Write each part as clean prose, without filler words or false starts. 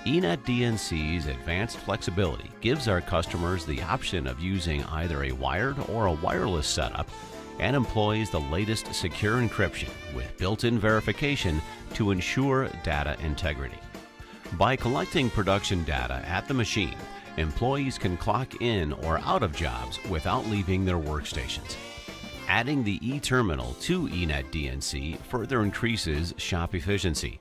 eNet DNC's advanced flexibility gives our customers the option of using either a wired or a wireless setup and employs the latest secure encryption with built-in verification to ensure data integrity. By collecting production data at the machine, employees can clock in or out of jobs without leaving their workstations. Adding the e-terminal to eNet DNC further increases shop efficiency.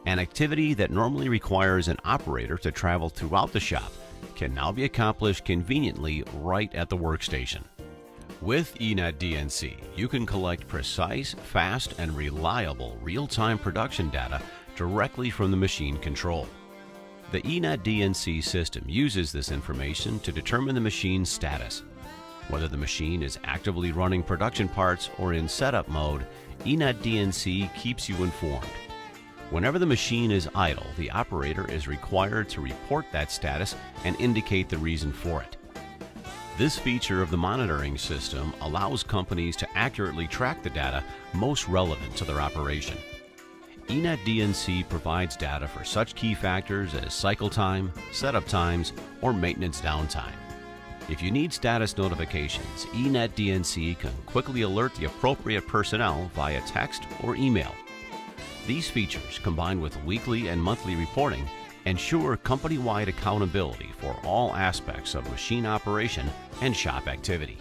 An activity that normally requires an operator to travel throughout the shop can now be accomplished conveniently right at the workstation. With eNet DNC, you can collect precise, fast, and reliable real-time production data directly from the machine control. The eNet DNC system uses this information to determine the machine's status. Whether the machine is actively running production parts or in setup mode, eNet DNC keeps you informed. Whenever the machine is idle, the operator is required to report that status and indicate the reason for it. This feature of the monitoring system allows companies to accurately track the data most relevant to their operation. eNet DNC provides data for such key factors as cycle time, setup times, or maintenance downtime. If you need status notifications, eNet DNC can quickly alert the appropriate personnel via text or email. These features, combined with weekly and monthly reporting, ensure company-wide accountability for all aspects of machine operation and shop activity.